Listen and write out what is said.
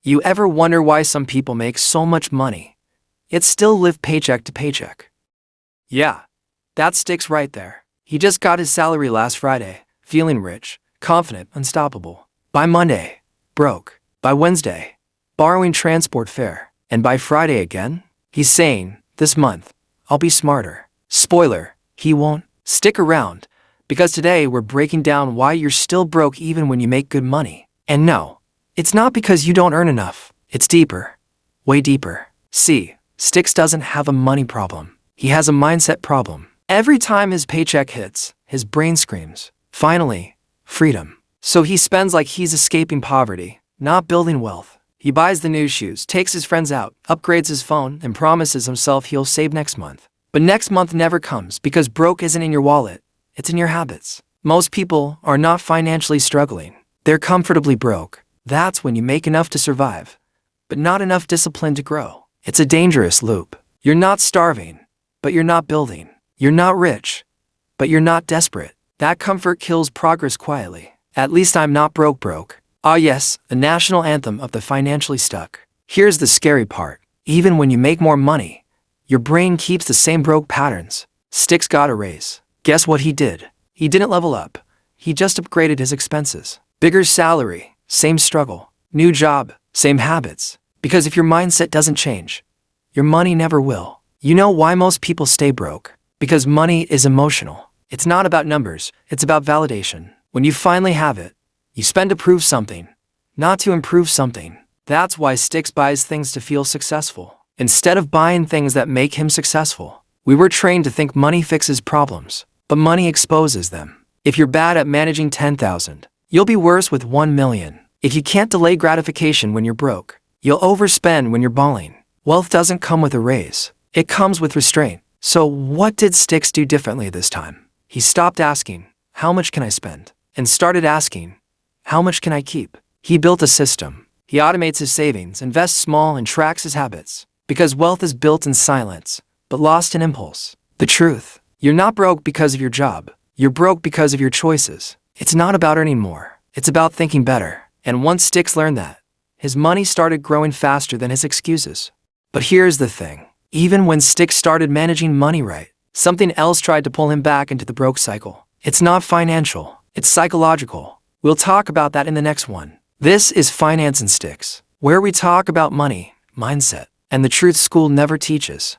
You ever wonder why some people make so much money, yet still live paycheck to paycheck? Yeah, that's Stix right there. He just got his salary last Friday, feeling rich, confident, unstoppable. By Monday, broke. By Wednesday, borrowing transport fare. And by Friday again, he's saying, this month, I'll be smarter. Spoiler, he won't. Stick around, because today we're breaking down why you're still broke even when you make good money. And no, it's not because you don't earn enough. It's deeper. Way deeper. See, Stix doesn't have a money problem. He has a mindset problem. Every time his paycheck hits, his brain screams, finally, freedom. So he spends like he's escaping poverty, not building wealth. He buys the new shoes, takes his friends out, upgrades his phone, and promises himself he'll save next month. But next month never comes because broke isn't in your wallet, it's in your habits. Most people are not financially struggling. They're comfortably broke. That's when you make enough to survive, but not enough discipline to grow. It's a dangerous loop. You're not starving, but you're not building. You're not rich, but you're not desperate. That comfort kills progress quietly. At least I'm not broke. Ah yes, the national anthem of the financially stuck. Here's the scary part. Even when you make more money, your brain keeps the same broke patterns. Stix got a raise. Guess what he did? He didn't level up. He just upgraded his expenses. Bigger salary, same struggle. New job, same habits. Because if your mindset doesn't change, your money never will. You know why most people stay broke? Because money is emotional. It's not about numbers, it's about validation. When you finally have it, you spend to prove something, not to improve something. That's why Stix buys things to feel successful, instead of buying things that make him successful. We were trained to think money fixes problems, but money exposes them. If you're bad at managing 10,000, you'll be worse with 1 million. If you can't delay gratification when you're broke, you'll overspend when you're balling. Wealth doesn't come with a raise, it comes with restraint. So what did Stix do differently this time? He stopped asking, how much can I spend? And started asking, how much can I keep? He built a system. He automates his savings, invests small, and tracks his habits. Because wealth is built in silence, but lost in impulse. The truth, you're not broke because of your job. You're broke because of your choices. It's not about earning more. It's about thinking better. And once Stix learned that, his money started growing faster than his excuses. But here's the thing. Even when Stix started managing money right, something else tried to pull him back into the broke cycle. It's not financial, it's psychological. We'll talk about that in the next one. This is Finance and Stix, where we talk about money, mindset, and the truth school never teaches.